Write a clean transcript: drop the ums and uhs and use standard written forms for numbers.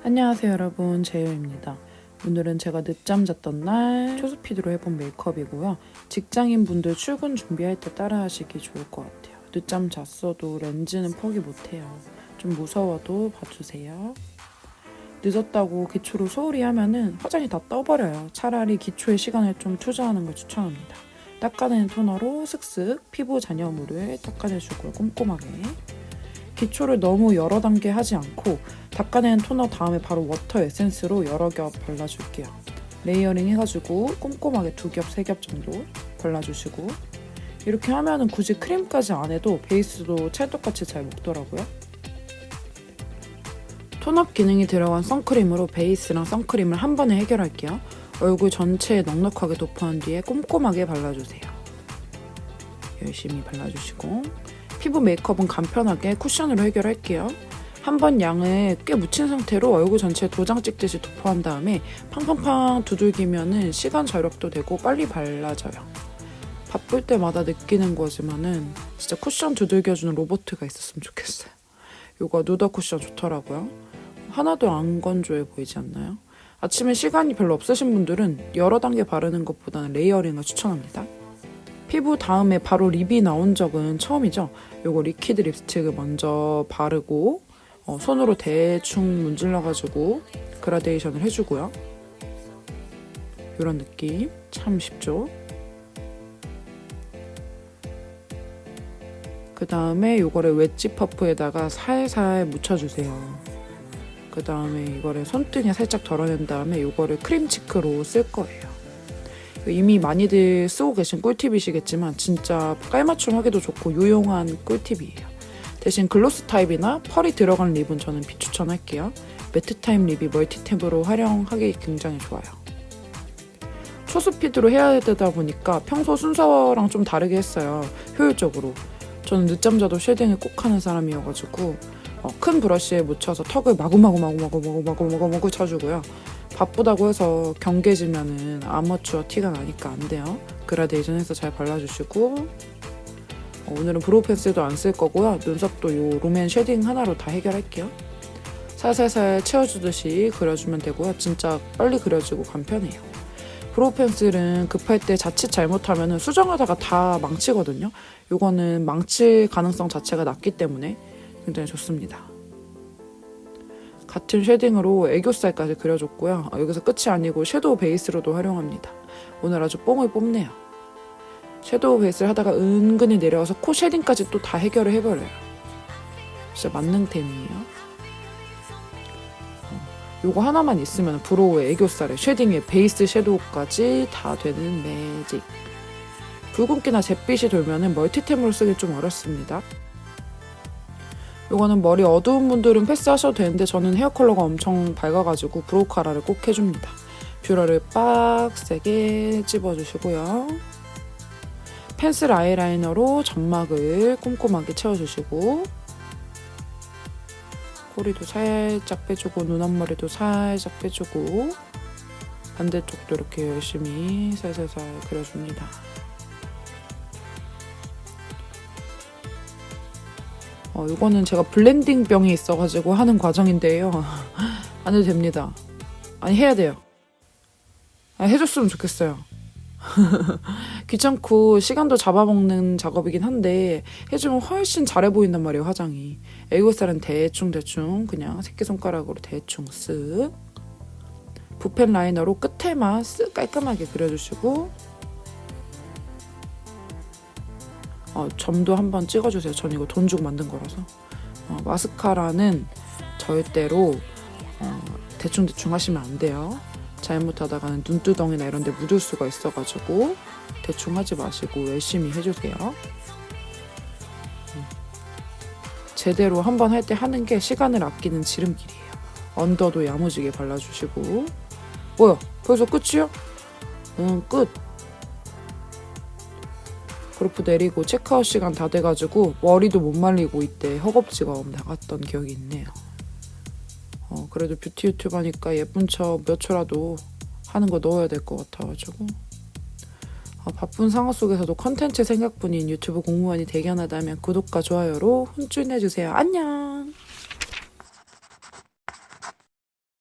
안녕하세요 여러분, 제이입니다. 오늘은 제가 늦잠 잤던 날 초스피드로 해본 메이크업이고요. 직장인분들 출근 준비할 때 따라하시기 좋을 것 같아요. 늦잠 잤어도 렌즈는 포기 못해요. 좀 무서워도 봐주세요. 늦었다고 기초로 소홀히 하면은 화장이 다 떠버려요. 차라리 기초에 시간을 좀 투자하는 걸 추천합니다. 닦아내는 토너로 슥슥 피부 잔여물을 닦아내주고요. 꼼꼼하게. 기초를 너무 여러 단계 하지 않고 닦아낸 토너 다음에 바로 워터 에센스로 여러 겹 발라줄게요. 레이어링 해가지고 꼼꼼하게 2겹, 3겹 정도 발라주시고, 이렇게 하면은 굳이 크림까지 안 해도 베이스도 찰떡같이 잘 먹더라고요. 톤업 기능이 들어간 선크림으로 베이스랑 선크림을 한 번에 해결할게요. 얼굴 전체에 넉넉하게 도포한 뒤에 꼼꼼하게 발라주세요. 열심히 발라주시고, 피부 메이크업은 간편하게 쿠션으로 해결할게요. 한 번 양을 꽤 묻힌 상태로 얼굴 전체에 도장 찍듯이 도포한 다음에 팡팡팡 두들기면은 시간 절약도 되고 빨리 발라져요. 바쁠 때마다 느끼는 거지만은 진짜 쿠션 두들겨주는 로봇가 있었으면 좋겠어요. 이거 누더 쿠션 좋더라고요. 하나도 안 건조해 보이지 않나요? 아침에 시간이 별로 없으신 분들은 여러 단계 바르는 것보다는 레이어링을 추천합니다. 피부 다음에 바로 립이 나온 적은 처음이죠. 요거 리퀴드 립스틱을 먼저 바르고 손으로 대충 문질러가지고 그라데이션을 해주고요. 이런 느낌 참 쉽죠. 그 다음에 요거를 웨지 퍼프에다가 살살 묻혀주세요. 그 다음에 이거를 손등에 살짝 덜어낸 다음에 요거를 크림치크로 쓸 거예요. 이미 많이들 쓰고 계신 꿀팁이시겠지만 진짜 깔맞춤 하기도 좋고 유용한 꿀팁이에요. 대신 글로스 타입이나 펄이 들어간 립은 저는 비추천할게요. 매트 타입 립이 멀티탭으로 활용하기 굉장히 좋아요. 초스피드로 해야 되다 보니까 평소 순서랑 좀 다르게 했어요. 효율적으로. 저는 늦잠 자도 쉐딩을 꼭 하는 사람이어가지고 큰 브러쉬에 묻혀서 턱을 마구마구 쳐주고요. 바쁘다고 해서 경계지면은 아마추어 티가 나니까 안 돼요. 그라데이션 해서 잘 발라주시고, 오늘은 브로우 펜슬도 안 쓸 거고요. 눈썹도 요 롬앤 쉐딩 하나로 다 해결할게요. 살살살 채워주듯이 그려주면 되고요. 진짜 빨리 그려지고 간편해요. 브로우 펜슬은 급할 때 자칫 잘못하면 수정하다가 다 망치거든요. 요거는 망칠 가능성 자체가 낮기 때문에 굉장히 좋습니다. 같은 쉐딩으로 애교살까지 그려줬고요. 여기서 끝이 아니고 섀도우 베이스로도 활용합니다. 오늘 아주 뽕을 뽑네요. 섀도우 베이스를 하다가 은근히 내려와서 코 쉐딩까지 또 다 해결을 해버려요. 진짜 만능템이에요. 요거 하나만 있으면 브로우에 애교살에 쉐딩에 베이스 섀도우까지 다 되는 매직. 붉은기나 잿빛이 돌면 멀티템으로 쓰기 좀 어렵습니다. 요거는 머리 어두운 분들은 패스하셔도 되는데 저는 헤어 컬러가 엄청 밝아가지고 브로우 카라를 꼭 해줍니다. 뷰러를 빡세게 찝어주시고요. 펜슬 아이라이너로 점막을 꼼꼼하게 채워주시고, 꼬리도 살짝 빼주고 눈 앞머리도 살짝 빼주고, 반대쪽도 이렇게 열심히 살살살 그려줍니다. 이거는 제가 블렌딩 병이 있어가지고 하는 과정인데요. 안 해도 됩니다. 아니, 해야 돼요. 해줬으면 좋겠어요. 귀찮고 시간도 잡아먹는 작업이긴 한데 해주면 훨씬 잘해 보인단 말이에요, 화장이. 애교살은 대충 그냥 새끼손가락으로 대충 쓱. 붓펜 라이너로 끝에만 쓱 깔끔하게 그려주시고, 점도 한번 찍어주세요. 전 이거 돈 주고 만든 거라서. 마스카라는 절대로 대충 하시면 안 돼요. 잘못하다가는 눈두덩이나 이런 데 묻을 수가 있어가지고 대충 하지 마시고 열심히 해주세요. 제대로 한번 할 때 하는 게 시간을 아끼는 지름길이에요. 언더도 야무지게 발라주시고. 뭐야? 벌써 끝이요? 끝. 그루프 내리고 체크아웃 시간 다 돼가지고 머리도 못 말리고 이때 허겁지겁 나갔던 기억이 있네요. 그래도 뷰티 유튜버니까 예쁜 척 몇 초라도 하는 거 넣어야 될 것 같아가지고. 바쁜 상황 속에서도 컨텐츠 생각뿐인 유튜브 공무원이 대견하다면 구독과 좋아요로 혼쭐 내주세요. 안녕!